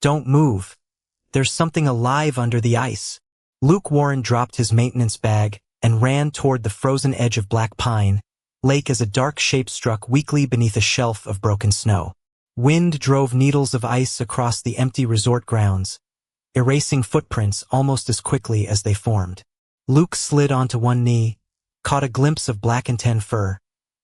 Don't move. There's something alive under the ice. Luke Warren dropped his maintenance bag and ran toward the frozen edge of Black Pine Lake as a dark shape struck weakly beneath a shelf of broken snow. Wind drove needles of ice across the empty resort grounds, erasing footprints almost as quickly as they formed. Luke slid onto one knee, caught a glimpse of black and tan fur,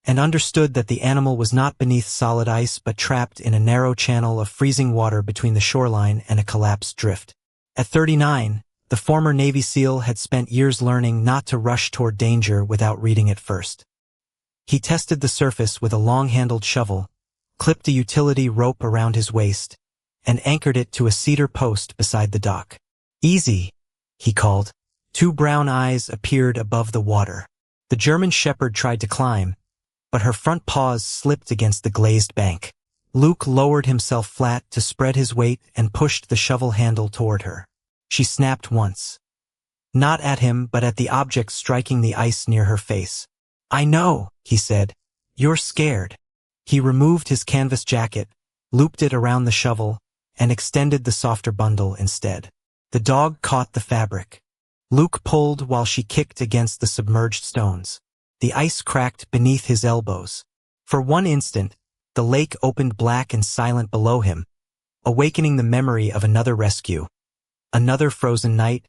and understood that the animal was not beneath solid ice but trapped in a narrow channel of freezing water between the shoreline and a collapsed drift. At 39, the former Navy SEAL had spent years learning not to rush toward danger without reading it first. He tested the surface with a long-handled shovel, clipped a utility rope around his waist, and anchored it to a cedar post beside the dock. "Easy," he called. Two brown eyes appeared above the water. The German shepherd tried to climb, but her front paws slipped against the glazed bank. Luke lowered himself flat to spread his weight and pushed the shovel handle toward her. She snapped once. Not at him, but at the object striking the ice near her face. "I know," he said. "You're scared." He removed his canvas jacket, looped it around the shovel, and extended the softer bundle instead. The dog caught the fabric. Luke pulled while she kicked against the submerged stones. The ice cracked beneath his elbows. For one instant, the lake opened black and silent below him, awakening the memory of another rescue, another frozen night,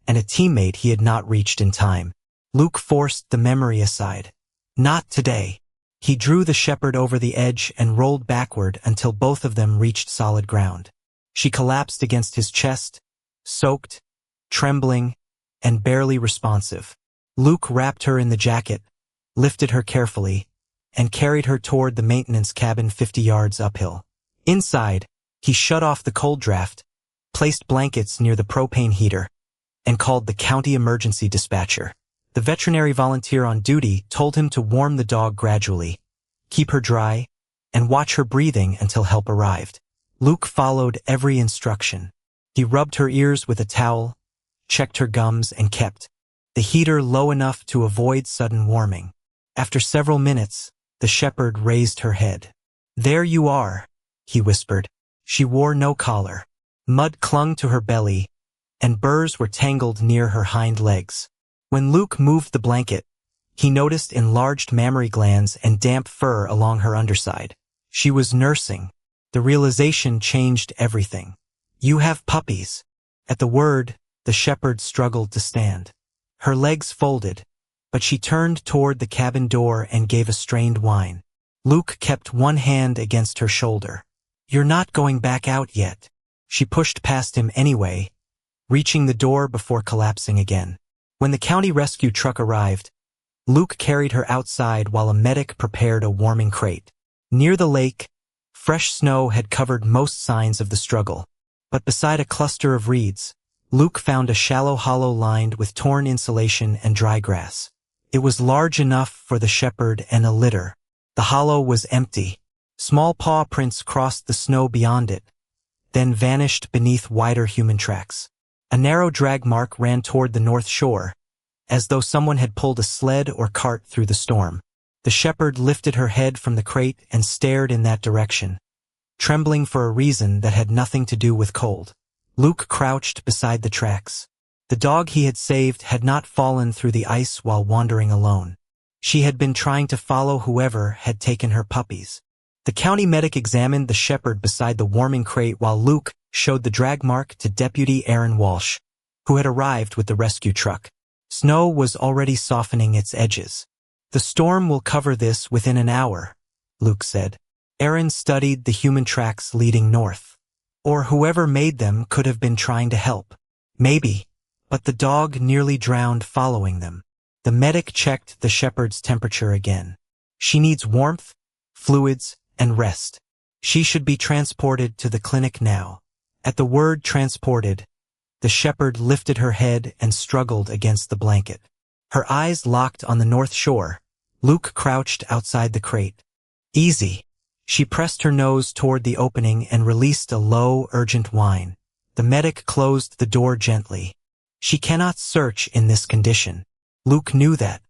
and a teammate he had not reached in time. Luke forced the memory aside. Not today. He drew the shepherd over the edge and rolled backward until both of them reached solid ground. She collapsed against his chest, soaked, trembling, and barely responsive. Luke wrapped her in the jacket, lifted her carefully, and carried her toward the maintenance cabin 50 yards uphill. Inside, he shut off the cold draft, placed blankets near the propane heater, and called the county emergency dispatcher. The veterinary volunteer on duty told him to warm the dog gradually, keep her dry, and watch her breathing until help arrived. Luke followed every instruction. He rubbed her ears with a towel, checked her gums, and kept the heater low enough to avoid sudden warming. After several minutes, the shepherd raised her head. "There you are," he whispered. She wore no collar. Mud clung to her belly, and burrs were tangled near her hind legs. When Luke moved the blanket, he noticed enlarged mammary glands and damp fur along her underside. She was nursing. The realization changed everything. "You have puppies." At the word, the shepherd struggled to stand. Her legs folded, but she turned toward the cabin door and gave a strained whine. Luke kept one hand against her shoulder. "You're not going back out yet." She pushed past him anyway, reaching the door before collapsing again. When the county rescue truck arrived, Luke carried her outside while a medic prepared a warming crate. Near the lake, fresh snow had covered most signs of the struggle, but beside a cluster of reeds, Luke found a shallow hollow lined with torn insulation and dry grass. It was large enough for the shepherd and a litter. The hollow was empty. Small paw prints crossed the snow beyond it, then vanished beneath wider human tracks. A narrow drag mark ran toward the north shore, as though someone had pulled a sled or cart through the storm. The shepherd lifted her head from the crate and stared in that direction, trembling for a reason that had nothing to do with cold. Luke crouched beside the tracks. The dog he had saved had not fallen through the ice while wandering alone. She had been trying to follow whoever had taken her puppies. The county medic examined the shepherd beside the warming crate while Luke showed the drag mark to Deputy Aaron Walsh, who had arrived with the rescue truck. Snow was already softening its edges. "The storm will cover this within an hour," Luke said. Aaron studied the human tracks leading north. Or whoever made them could have been trying to help. Maybe, but the dog nearly drowned following them. The medic checked the shepherd's temperature again. "She needs warmth, fluids, and rest. She should be transported to the clinic now." At the word transported, the shepherd lifted her head and struggled against the blanket. Her eyes locked on the north shore. Luke crouched outside the crate. "Easy." She pressed her nose toward the opening and released a low, urgent whine. The medic closed the door gently. She cannot search in this condition. Luke knew that.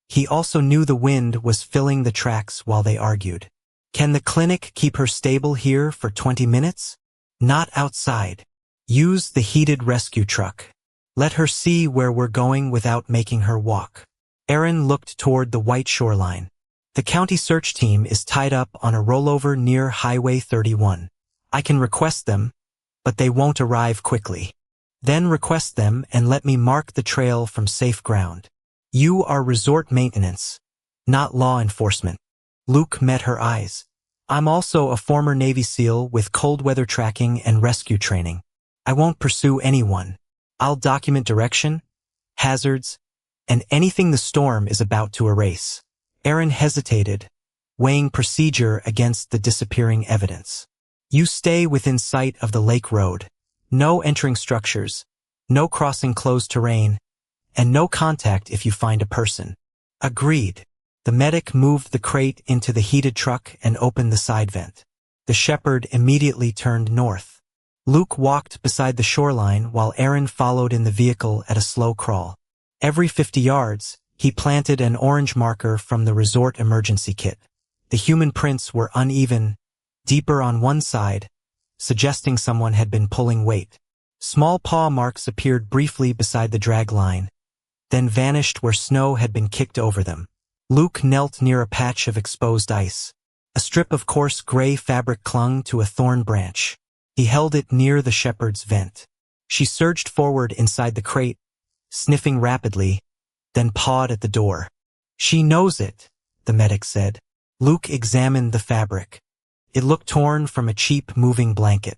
He also knew the wind was filling the tracks while they argued. "Can the clinic keep her stable here for 20 minutes? Not outside. Use the heated rescue truck. Let her see where we're going without making her walk. Aaron looked toward the white shoreline. The county search team is tied up on a rollover near Highway 31. I can request them, but they won't arrive quickly. Then request them and let me mark the trail from safe ground. You are resort maintenance, not law enforcement. Luke met her eyes. I'm also a former Navy SEAL with cold weather tracking and rescue training. I won't pursue anyone. I'll document direction, hazards, and anything the storm is about to erase. Aaron hesitated, weighing procedure against the disappearing evidence. You stay within sight of the lake road. No entering structures, no crossing closed terrain, and no contact if you find a person. Agreed. The medic moved the crate into the heated truck and opened the side vent. The shepherd immediately turned north. Luke walked beside the shoreline while Aaron followed in the vehicle at a slow crawl. Every 50 yards, he planted an orange marker from the resort emergency kit. The human prints were uneven, deeper on one side, suggesting someone had been pulling weight. Small paw marks appeared briefly beside the drag line, then vanished where snow had been kicked over them. Luke knelt near a patch of exposed ice. A strip of coarse gray fabric clung to a thorn branch. He held it near the shepherd's vent. She surged forward inside the crate, sniffing rapidly, then pawed at the door. She knows it, the medic said. Luke examined the fabric. It looked torn from a cheap moving blanket.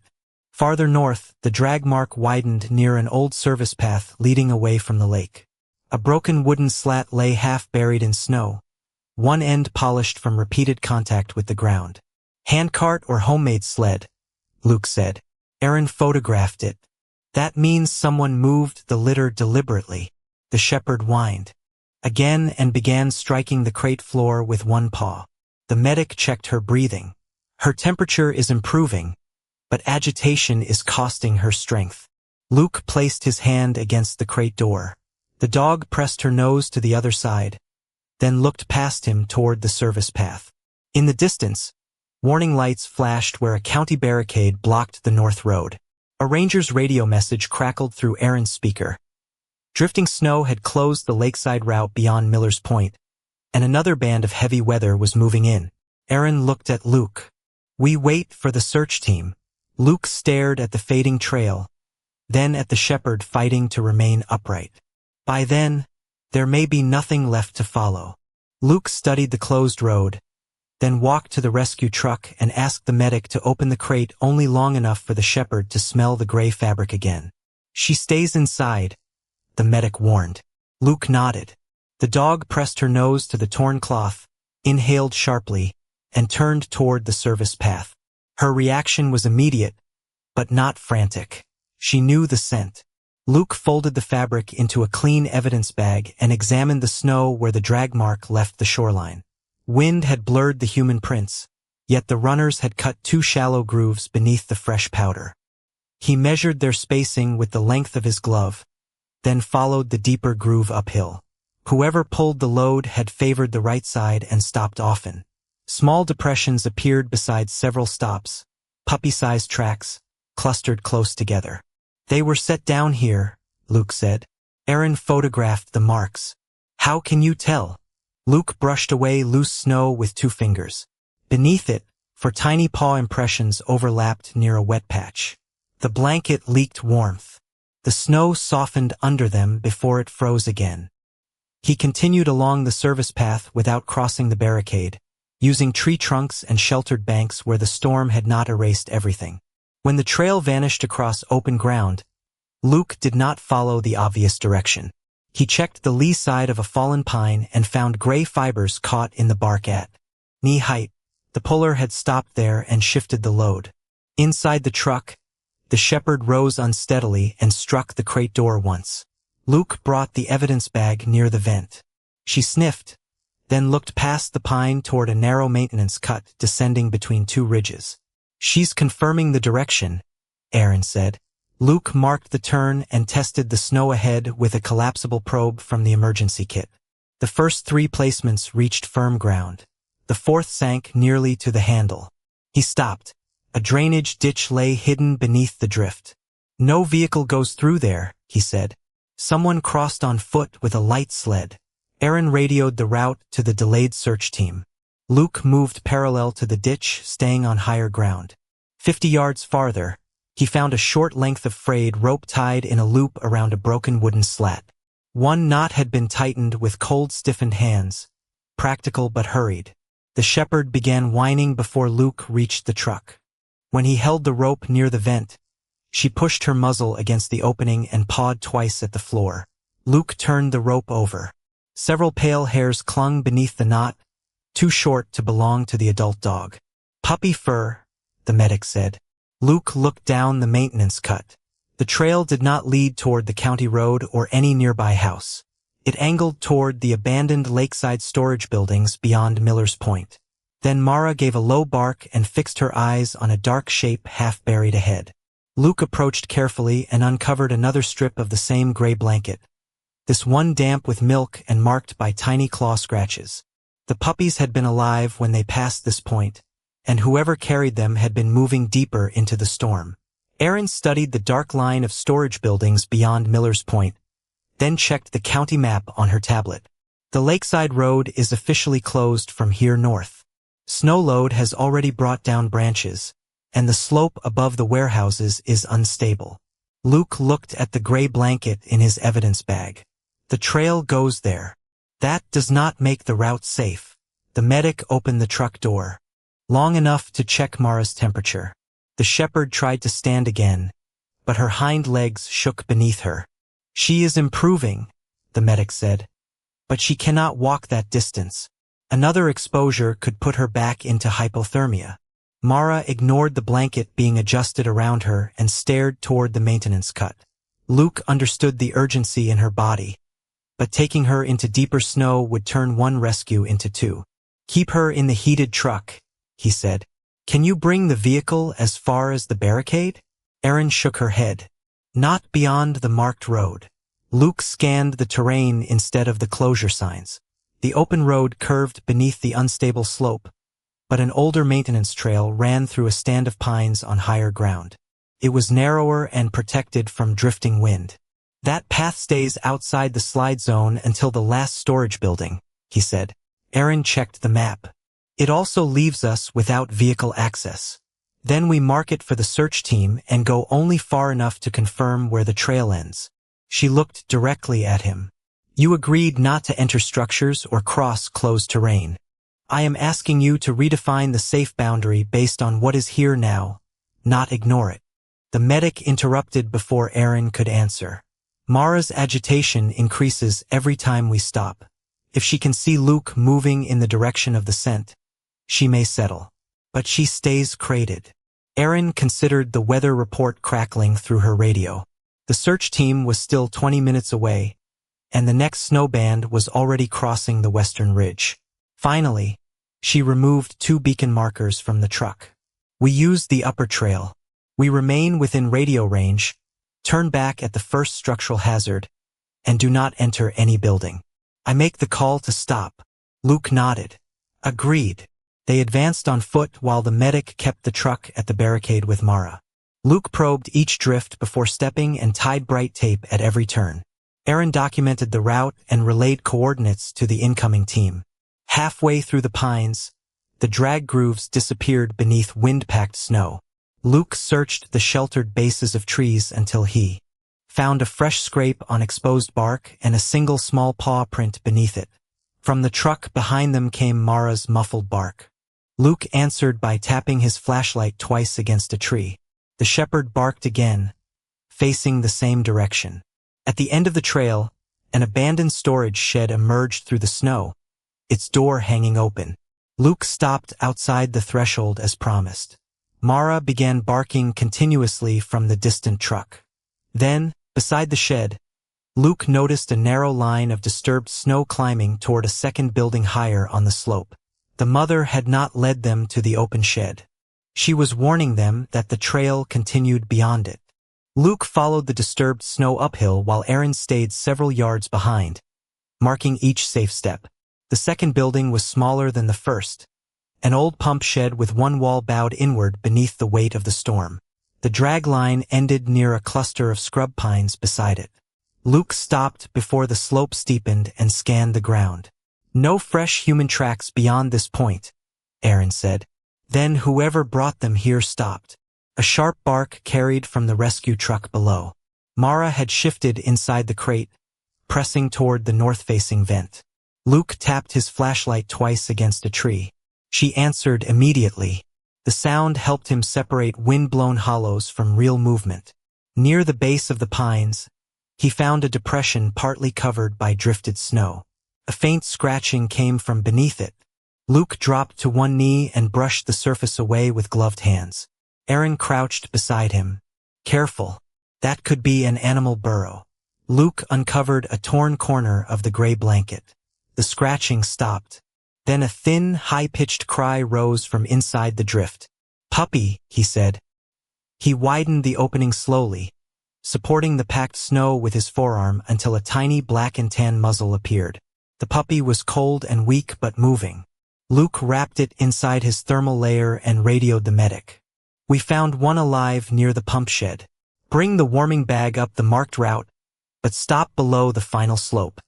Farther north, the drag mark widened near an old service path leading away from the lake. A broken wooden slat lay half buried in snow, one end polished from repeated contact with the ground. Handcart or homemade sled, Luke said. Aaron photographed it. That means someone moved the litter deliberately. The shepherd whined again and began striking the crate floor with one paw. The medic checked her breathing. Her temperature is improving, but agitation is costing her strength. Luke placed his hand against the crate door. The dog pressed her nose to the other side, then looked past him toward the service path. In the distance, warning lights flashed where a county barricade blocked the north road. A ranger's radio message crackled through Aaron's speaker. Drifting snow had closed the lakeside route beyond Miller's Point, and another band of heavy weather was moving in. Aaron looked at Luke. We wait for the search team. Luke stared at the fading trail, then at the shepherd fighting to remain upright. By then, there may be nothing left to follow. Luke studied the closed road, then walked to the rescue truck and asked the medic to open the crate only long enough for the shepherd to smell the gray fabric again. She stays inside, the medic warned. Luke nodded. The dog pressed her nose to the torn cloth, inhaled sharply, and turned toward the service path. Her reaction was immediate, but not frantic. She knew the scent. Luke folded the fabric into a clean evidence bag and examined the snow where the drag mark left the shoreline. Wind had blurred the human prints, yet the runners had cut 2 shallow grooves beneath the fresh powder. He measured their spacing with the length of his glove, then followed the deeper groove uphill. Whoever pulled the load had favored the right side and stopped often. Small depressions appeared beside several stops, puppy-sized tracks, clustered close together. They were set down here, Luke said. Aaron photographed the marks. How can you tell? Luke brushed away loose snow with 2 fingers. Beneath it, for tiny paw impressions overlapped near a wet patch. The blanket leaked warmth. The snow softened under them before it froze again. He continued along the service path without crossing the barricade, using tree trunks and sheltered banks where the storm had not erased everything. When the trail vanished across open ground, Luke did not follow the obvious direction. He checked the lee side of a fallen pine and found gray fibers caught in the bark at knee height. The puller had stopped there and shifted the load. Inside the truck, the shepherd rose unsteadily and struck the crate door once. Luke brought the evidence bag near the vent. She sniffed, then looked past the pine toward a narrow maintenance cut descending between 2 ridges. She's confirming the direction, Aaron said. Luke marked the turn and tested the snow ahead with a collapsible probe from the emergency kit. The first 3 placements reached firm ground. The 4th sank nearly to the handle. He stopped, A drainage ditch lay hidden beneath the drift. "No vehicle goes through there," he said. Someone crossed on foot with a light sled. Aaron radioed the route to the delayed search team. Luke moved parallel to the ditch, staying on higher ground. 50 yards farther, he found a short length of frayed rope tied in a loop around a broken wooden slat. One knot had been tightened with cold, stiffened hands, practical but hurried. The shepherd began whining before Luke reached the truck. When he held the rope near the vent, she pushed her muzzle against the opening and pawed twice at the floor. Luke turned the rope over. Several pale hairs clung beneath the knot, too short to belong to the adult dog. "Puppy fur," the medic said. Luke looked down the maintenance cut. The trail did not lead toward the county road or any nearby house. It angled toward the abandoned lakeside storage buildings beyond Miller's Point. Then Mara gave a low bark and fixed her eyes on a dark shape half buried ahead. Luke approached carefully and uncovered another strip of the same gray blanket, this one damp with milk and marked by tiny claw scratches. The puppies had been alive when they passed this point, and whoever carried them had been moving deeper into the storm. Aaron studied the dark line of storage buildings beyond Miller's Point, then checked the county map on her tablet. The lakeside road is officially closed from here north. Snow load has already brought down branches, and the slope above the warehouses is unstable. Luke looked at the gray blanket in his evidence bag. The trail goes there. That does not make the route safe. The medic opened the truck door. Long enough to check Mara's temperature. The shepherd tried to stand again, but her hind legs shook beneath her. "She is improving," the medic said, "but she cannot walk that distance. Another exposure could put her back into hypothermia." Mara ignored the blanket being adjusted around her and stared toward the maintenance cut. Luke understood the urgency in her body, but taking her into deeper snow would turn one rescue into two. "Keep her in the heated truck," he said. "Can you bring the vehicle as far as the barricade?" Aaron shook her head. "Not beyond the marked road." Luke scanned the terrain instead of the closure signs. The open road curved beneath the unstable slope, but an older maintenance trail ran through a stand of pines on higher ground. It was narrower and protected from drifting wind. "That path stays outside the slide zone until the last storage building," he said. Aaron checked the map. "It also leaves us without vehicle access. Then we mark it for the search team and go only far enough to confirm where the trail ends." She looked directly at him. "You agreed not to enter structures or cross closed terrain. I am asking you to redefine the safe boundary based on what is here now, not ignore it." The medic interrupted before Aaron could answer. "Mara's agitation increases every time we stop. If she can see Luke moving in the direction of the scent, she may settle. But she stays crated." Aaron considered the weather report crackling through her radio. The search team was still 20 minutes away, and the next snow band was already crossing the western ridge. Finally, she removed 2 beacon markers from the truck. "We use the upper trail. We remain within radio range, turn back at the first structural hazard, and do not enter any building. I make the call to stop." Luke nodded. "Agreed." They advanced on foot while the medic kept the truck at the barricade with Mara. Luke probed each drift before stepping and tied bright tape at every turn. Aaron documented the route and relayed coordinates to the incoming team. Halfway through the pines, the drag grooves disappeared beneath wind-packed snow. Luke searched the sheltered bases of trees until he found a fresh scrape on exposed bark and a single small paw print beneath it. From the truck behind them came Mara's muffled bark. Luke answered by tapping his flashlight twice against a tree. The shepherd barked again, facing the same direction. At the end of the trail, an abandoned storage shed emerged through the snow, its door hanging open. Luke stopped outside the threshold as promised. Mara began barking continuously from the distant truck. Then, beside the shed, Luke noticed a narrow line of disturbed snow climbing toward a second building higher on the slope. The mother had not led them to the open shed. She was warning them that the trail continued beyond it. Luke followed the disturbed snow uphill while Aaron stayed several yards behind, marking each safe step. The second building was smaller than the first, an old pump shed with one wall bowed inward beneath the weight of the storm. The drag line ended near a cluster of scrub pines beside it. Luke stopped before the slope steepened and scanned the ground. "No fresh human tracks beyond this point," Aaron said. Then whoever brought them here stopped. A sharp bark carried from the rescue truck below. Mara had shifted inside the crate, pressing toward the north-facing vent. Luke tapped his flashlight twice against a tree. She answered immediately. The sound helped him separate wind-blown hollows from real movement. Near the base of the pines, he found a depression partly covered by drifted snow. A faint scratching came from beneath it. Luke dropped to one knee and brushed the surface away with gloved hands. Aaron crouched beside him. "Careful. That could be an animal burrow." Luke uncovered a torn corner of the gray blanket. The scratching stopped. Then a thin, high-pitched cry rose from inside the drift. "Puppy," he said. He widened the opening slowly, supporting the packed snow with his forearm until a tiny black and tan muzzle appeared. The puppy was cold and weak but moving. Luke wrapped it inside his thermal layer and radioed the medic. "We found one alive near the pump shed. Bring the warming bag up the marked route, but stop below the final slope."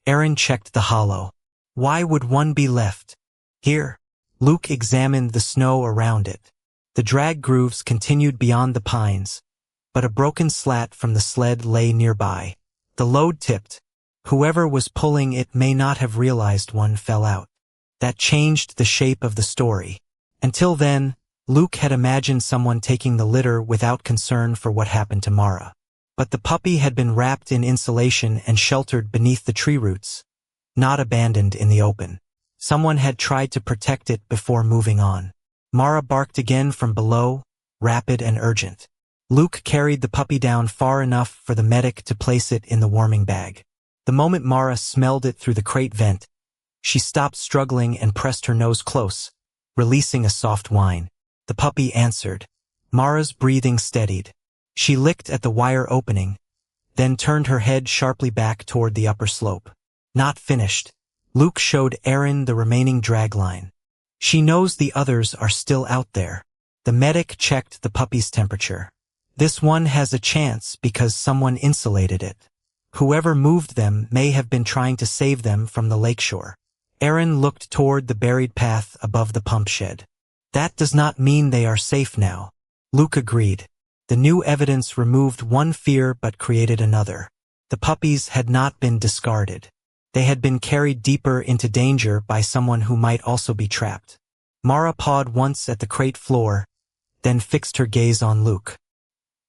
Aaron checked the hollow. "Why would one be left here?" Luke examined the snow around it. The drag grooves continued beyond the pines, but a broken slat from the sled lay nearby. The load tipped. Whoever was pulling it may not have realized one fell out. That changed the shape of the story. Until then, Luke had imagined someone taking the litter without concern for what happened to Mara. But the puppy had been wrapped in insulation and sheltered beneath the tree roots, not abandoned in the open. Someone had tried to protect it before moving on. Mara barked again from below, rapid and urgent. Luke carried the puppy down far enough for the medic to place it in the warming bag. The moment Mara smelled it through the crate vent, she stopped struggling and pressed her nose close, releasing a soft whine. The puppy answered. Mara's breathing steadied. She licked at the wire opening, then turned her head sharply back toward the upper slope. Not finished. Luke showed Aaron the remaining drag line. "She knows the others are still out there." The medic checked the puppy's temperature. "This one has a chance because someone insulated it. Whoever moved them may have been trying to save them from the lakeshore." Aaron looked toward the buried path above the pump shed. "That does not mean they are safe now." Luke agreed. The new evidence removed one fear but created another. The puppies had not been discarded. They had been carried deeper into danger by someone who might also be trapped. Mara pawed once at the crate floor, then fixed her gaze on Luke.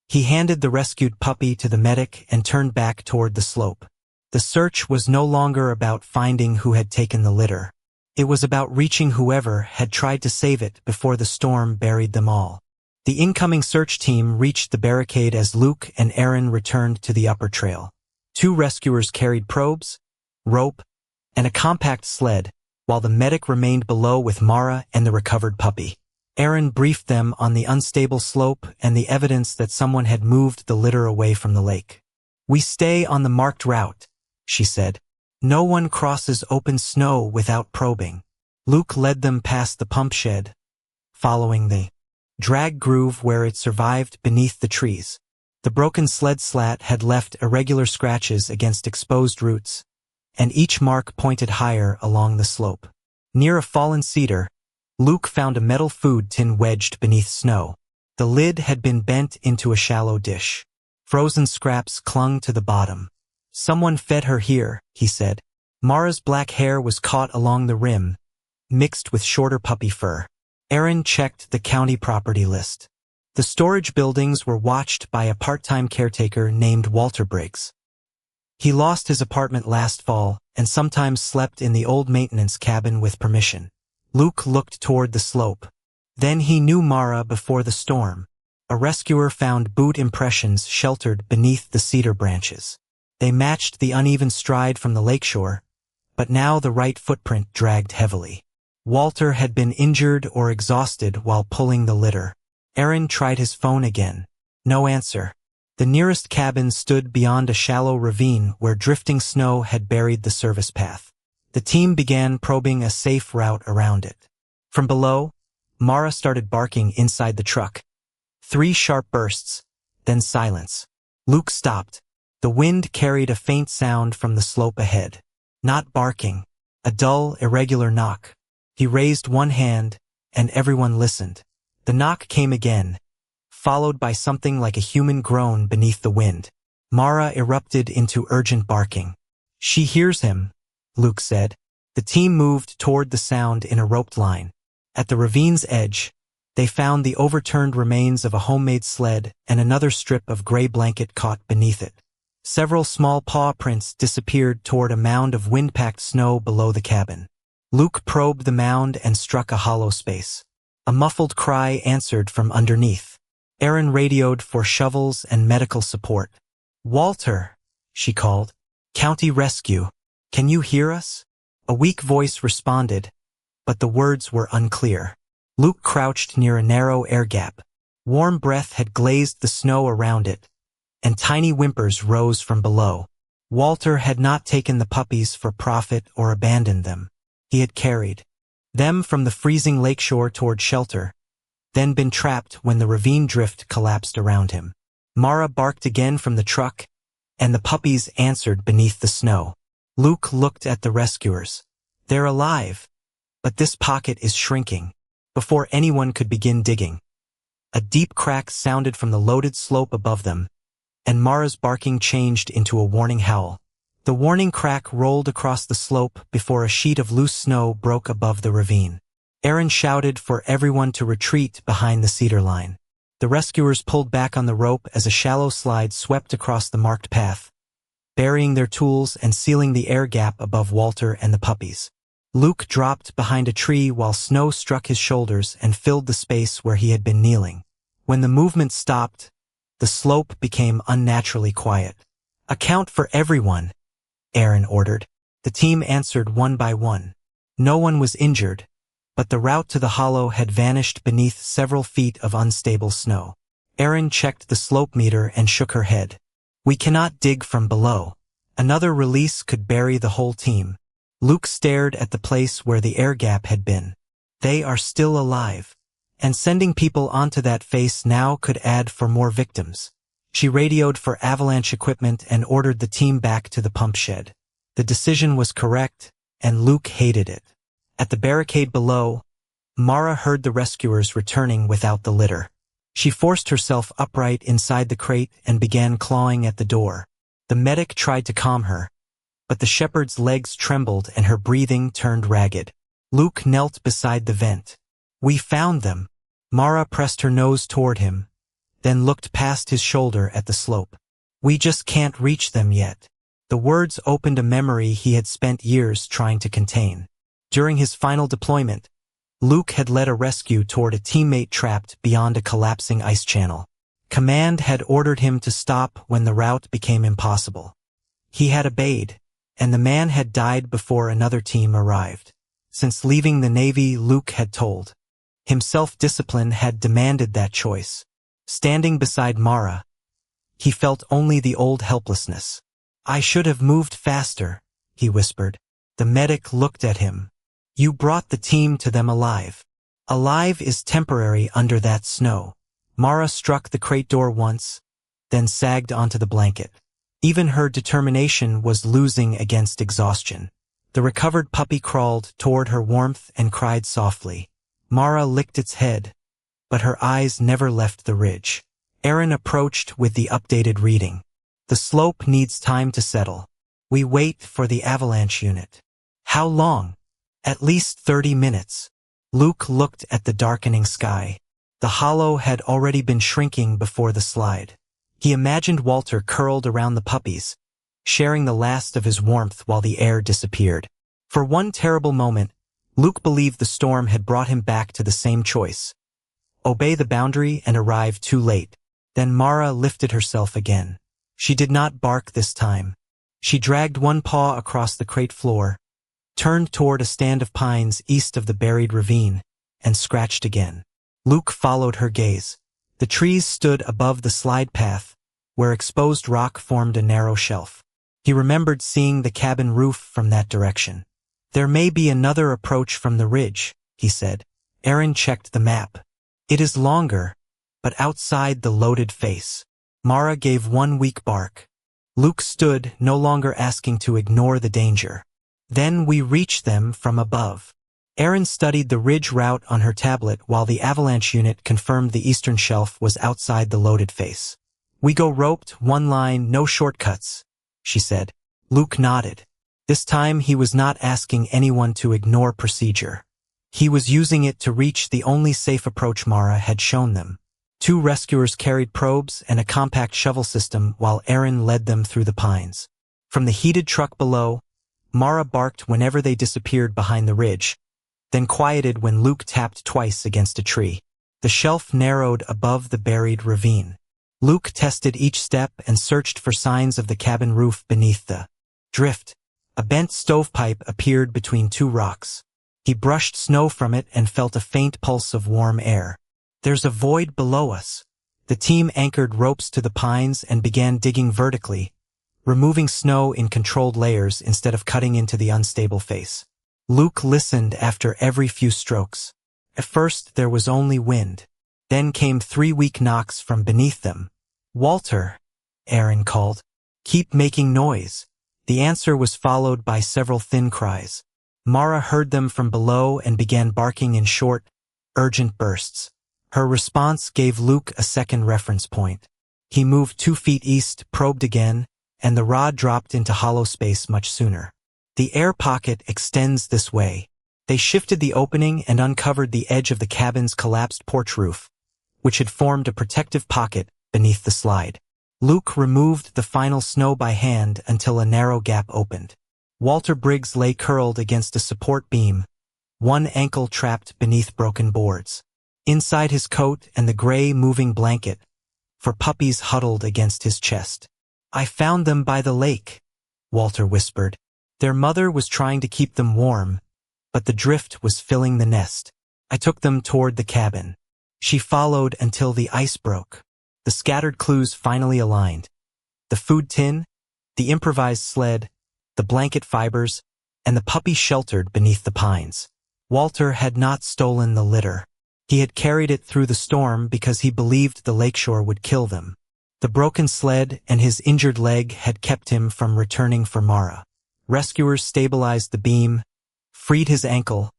He handed the rescued puppy to the medic and turned back toward the slope. The search was no longer about finding who had taken the litter. It was about reaching whoever had tried to save it before the storm buried them all. The incoming search team reached the barricade as Luke and Aaron returned to the upper trail. 2 rescuers carried probes, rope, and a compact sled, while the medic remained below with Mara and the recovered puppy. Aaron briefed them on the unstable slope and the evidence that someone had moved the litter away from the lake. "We stay on the marked route," she said. "No one crosses open snow without probing." Luke led them past the pump shed, following the drag groove where it survived beneath the trees. The broken sled slat had left irregular scratches against exposed roots, and each mark pointed higher along the slope. Near a fallen cedar, Luke found a metal food tin wedged beneath snow. The lid had been bent into a shallow dish. Frozen scraps clung to the bottom. "Someone fed her here," he said. Mara's black hair was caught along the rim, mixed with shorter puppy fur. Aaron checked the county property list. The storage buildings were watched by a part-time caretaker named Walter Briggs. He lost his apartment last fall and sometimes slept in the old maintenance cabin with permission. Luke looked toward the slope. Then he knew Mara before the storm. A rescuer found boot impressions sheltered beneath the cedar branches. They matched the uneven stride from the lakeshore, but now the right footprint dragged heavily. Walter had been injured or exhausted while pulling the litter. Aaron tried his phone again. No answer. The nearest cabin stood beyond a shallow ravine where drifting snow had buried the service path. The team began probing a safe route around it. From below, Mara started barking inside the truck. 3 sharp bursts, then silence. Luke stopped. The wind carried a faint sound from the slope ahead. Not barking. A dull, irregular knock. He raised one hand, and everyone listened. The knock came again, followed by something like a human groan beneath the wind. Mara erupted into urgent barking. "She hears him," Luke said. The team moved toward the sound in a roped line. At the ravine's edge, they found the overturned remains of a homemade sled and another strip of gray blanket caught beneath it. Several small paw prints disappeared toward a mound of wind-packed snow below the cabin. Luke probed the mound and struck a hollow space. A muffled cry answered from underneath. Erin radioed for shovels and medical support. "Walter," she called. "County Rescue. Can you hear us?" A weak voice responded, but the words were unclear. Luke crouched near a narrow air gap. Warm breath had glazed the snow around it, and tiny whimpers rose from below. Walter had not taken the puppies for profit or abandoned them. He had carried them from the freezing lakeshore toward shelter, then been trapped when the ravine drift collapsed around him. Mara barked again from the truck, and the puppies answered beneath the snow. Luke looked at the rescuers. "They're alive, but this pocket is shrinking." Before anyone could begin digging, a deep crack sounded from the loaded slope above them, and Mara's barking changed into a warning howl. The warning crack rolled across the slope before a sheet of loose snow broke above the ravine. Erin shouted for everyone to retreat behind the cedar line. The rescuers pulled back on the rope as a shallow slide swept across the marked path, burying their tools and sealing the air gap above Walter and the puppies. Luke dropped behind a tree while snow struck his shoulders and filled the space where he had been kneeling. When the movement stopped, the slope became unnaturally quiet. "Account for everyone," Erin ordered. The team answered one by one. No one was injured, but the route to the hollow had vanished beneath several feet of unstable snow. Erin checked the slope meter and shook her head. "We cannot dig from below. Another release could bury the whole team." Luke stared at the place where the air gap had been. "They are still alive, and sending people onto that face now could add for more victims." She radioed for avalanche equipment and ordered the team back to the pump shed. The decision was correct, and Luke hated it. At the barricade below, Mara heard the rescuers returning without the litter. She forced herself upright inside the crate and began clawing at the door. The medic tried to calm her, but the shepherd's legs trembled and her breathing turned ragged. Luke knelt beside the vent. "We found them." Mara pressed her nose toward him, then looked past his shoulder at the slope. "We just can't reach them yet." The words opened a memory he had spent years trying to contain. During his final deployment, Luke had led a rescue toward a teammate trapped beyond a collapsing ice channel. Command had ordered him to stop when the route became impossible. He had obeyed, and the man had died before another team arrived. Since leaving the Navy, Luke had told himself discipline had demanded that choice. Standing beside Mara, he felt only the old helplessness. "I should have moved faster," he whispered. The medic looked at him. "You brought the team to them alive. Alive is temporary under that snow." Mara struck the crate door once, then sagged onto the blanket. Even her determination was losing against exhaustion. The recovered puppy crawled toward her warmth and cried softly. Mara licked its head, but her eyes never left the ridge. Erin approached with the updated reading. "The slope needs time to settle. We wait for the avalanche unit." "How long?" "At least 30 minutes. Luke looked at the darkening sky. The hollow had already been shrinking before the slide. He imagined Walter curled around the puppies, sharing the last of his warmth while the air disappeared. For one terrible moment, Luke believed the storm had brought him back to the same choice: obey the boundary and arrive too late. Then Mara lifted herself again. She did not bark this time. She dragged one paw across the crate floor, turned toward a stand of pines east of the buried ravine, and scratched again. Luke followed her gaze. The trees stood above the slide path, where exposed rock formed a narrow shelf. He remembered seeing the cabin roof from that direction. "There may be another approach from the ridge," he said. Aaron checked the map. It is longer, but outside the loaded face. Mara gave one weak bark. Luke stood, no longer asking to ignore the danger. Then we reach them from above. Aaron studied the ridge route on her tablet while the avalanche unit confirmed the eastern shelf was outside the loaded face. We go roped, one line, no shortcuts, she said. Luke nodded. This time he was not asking anyone to ignore procedure. He was using it to reach the only safe approach Mara had shown them. 2 rescuers carried probes and a compact shovel system while Aaron led them through the pines. From the heated truck below, Mara barked whenever they disappeared behind the ridge, then quieted when Luke tapped twice against a tree. The shelf narrowed above the buried ravine. Luke tested each step and searched for signs of the cabin roof beneath the drift. A bent stovepipe appeared between 2 rocks. He brushed snow from it and felt a faint pulse of warm air. There's a void below us. The team anchored ropes to the pines and began digging vertically, removing snow in controlled layers instead of cutting into the unstable face. Luke listened after every few strokes. At first there was only wind. Then came 3 weak knocks from beneath them. "Walter," Aaron called. "Keep making noise." The answer was followed by several thin cries. Mara heard them from below and began barking in short, urgent bursts. Her response gave Luke a second reference point. He moved 2 feet east, probed again, and the rod dropped into hollow space much sooner. The air pocket extends this way. They shifted the opening and uncovered the edge of the cabin's collapsed porch roof, which had formed a protective pocket beneath the slide. Luke removed the final snow by hand until a narrow gap opened. Walter Briggs lay curled against a support beam, one ankle trapped beneath broken boards. Inside his coat and the gray moving blanket, for Puppies huddled against his chest. "I found them by the lake," Walter whispered. Their mother was trying to keep them warm, but the drift was filling the nest. "I took them toward the cabin." She followed until the ice broke. The scattered clues finally aligned. The food tin, the improvised sled, the blanket fibers, and the puppy sheltered beneath the pines. Walter had not stolen the litter. He had carried it through the storm because he believed the lakeshore would kill them. The broken sled and his injured leg had kept him from returning for Mara. Rescuers stabilized the beam, freed his ankle,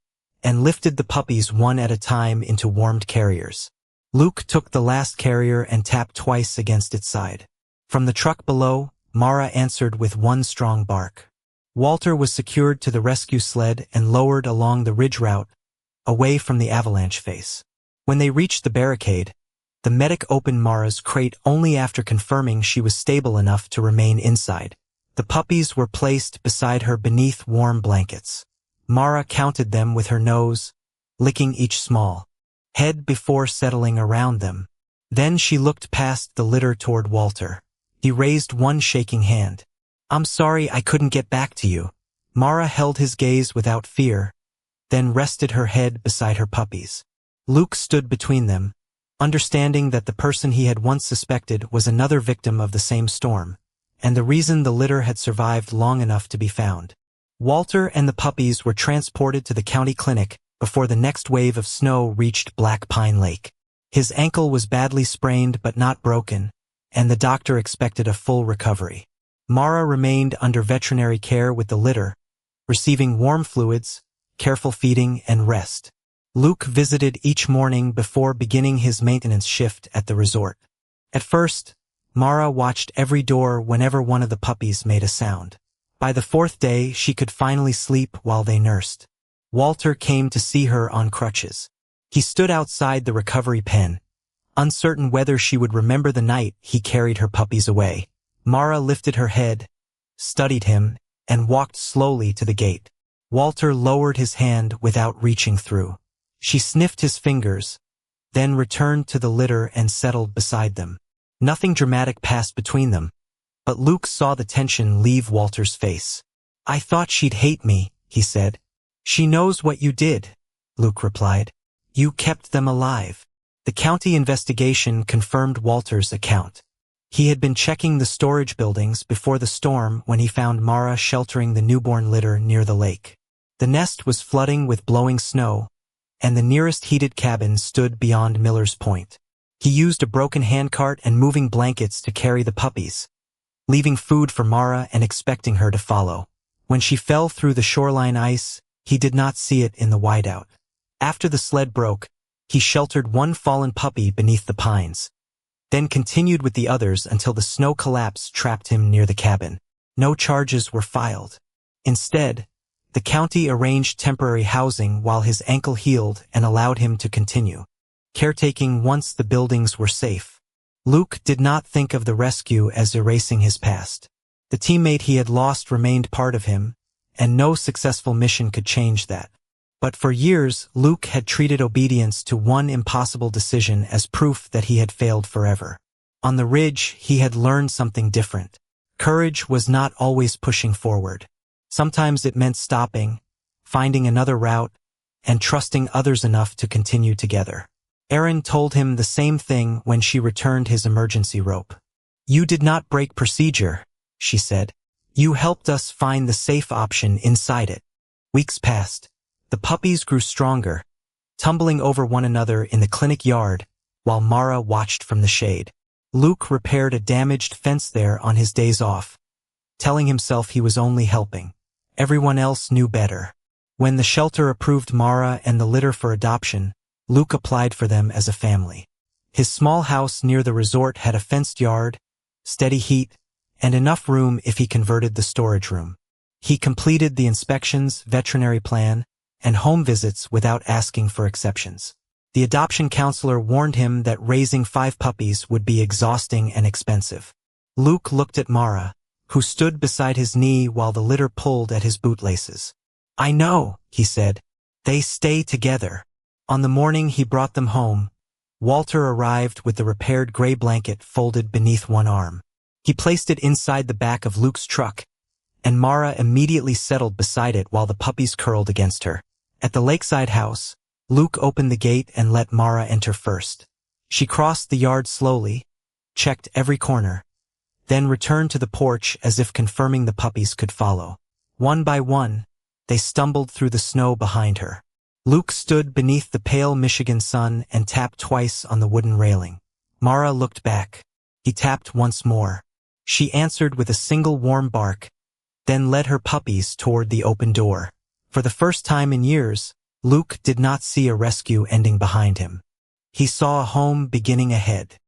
and lifted the puppies one at a time into warmed carriers. Luke took the last carrier and tapped twice against its side. From the truck below, Mara answered with one strong bark. Walter was secured to the rescue sled and lowered along the ridge route, away from the avalanche face. When they reached the barricade, the medic opened Mara's crate only after confirming she was stable enough to remain inside. The puppies were placed beside her beneath warm blankets. Mara counted them with her nose, licking each small head before settling around them. Then she looked past the litter toward Walter. He raised one shaking hand. "I'm sorry I couldn't get back to you." Mara held his gaze without fear, then rested her head beside her puppies. Luke stood between them, understanding that the person he had once suspected was another victim of the same storm, and the reason the litter had survived long enough to be found. Walter and the puppies were transported to the county clinic before the next wave of snow reached Black Pine Lake. His ankle was badly sprained but not broken, and the doctor expected a full recovery. Mara remained under veterinary care with the litter, receiving warm fluids, careful feeding, and rest. Luke visited each morning before beginning his maintenance shift at the resort. At first, Mara watched every door whenever one of the puppies made a sound. By the 4th day, she could finally sleep while they nursed. Walter came to see her on crutches. He stood outside the recovery pen, uncertain whether she would remember the night he carried her puppies away. Mara lifted her head, studied him, and walked slowly to the gate. Walter lowered his hand without reaching through. She sniffed his fingers, then returned to the litter and settled beside them. Nothing dramatic passed between them, but Luke saw the tension leave Walter's face. "I thought she'd hate me," he said. "She knows what you did," Luke replied. "You kept them alive." The county investigation confirmed Walter's account. He had been checking the storage buildings before the storm when he found Mara sheltering the newborn litter near the lake. The nest was flooding with blowing snow, and the nearest heated cabin stood beyond Miller's Point. He used a broken handcart and moving blankets to carry the puppies, leaving food for Mara and expecting her to follow. When she fell through the shoreline ice, he did not see it in the whiteout. After the sled broke, he sheltered one fallen puppy beneath the pines, then continued with the others until the snow collapse trapped him near the cabin. No charges were filed. Instead, the county arranged temporary housing while his ankle healed and allowed him to continue caretaking once the buildings were safe. Luke did not think of the rescue as erasing his past. The teammate he had lost remained part of him, and no successful mission could change that. But for years, Luke had treated obedience to one impossible decision as proof that he had failed forever. On the ridge, he had learned something different. Courage was not always pushing forward. Sometimes it meant stopping, finding another route, and trusting others enough to continue together. Erin told him the same thing when she returned his emergency rope. "You did not break procedure," she said. "You helped us find the safe option inside it." Weeks passed. The puppies grew stronger, tumbling over one another in the clinic yard, while Mara watched from the shade. Luke repaired a damaged fence there on his days off, telling himself he was only helping. Everyone else knew better. When the shelter approved Mara and the litter for adoption, Luke applied for them as a family. His small house near the resort had a fenced yard, steady heat, and enough room if he converted the storage room. He completed the inspections, veterinary plan, and home visits without asking for exceptions. The adoption counselor warned him that raising 5 puppies would be exhausting and expensive. Luke looked at Mara, who stood beside his knee while the litter pulled at his bootlaces. "I know," he said. "They stay together." On the morning he brought them home, Walter arrived with the repaired gray blanket folded beneath one arm. He placed it inside the back of Luke's truck, and Mara immediately settled beside it while the puppies curled against her. At the lakeside house, Luke opened the gate and let Mara enter first. She crossed the yard slowly, checked every corner, then returned to the porch as if confirming the puppies could follow. One by one, they stumbled through the snow behind her. Luke stood beneath the pale Michigan sun and tapped twice on the wooden railing. Mara looked back. He tapped once more. She answered with a single warm bark, then led her puppies toward the open door. For the first time in years, Luke did not see a rescue ending behind him. He saw a home beginning ahead.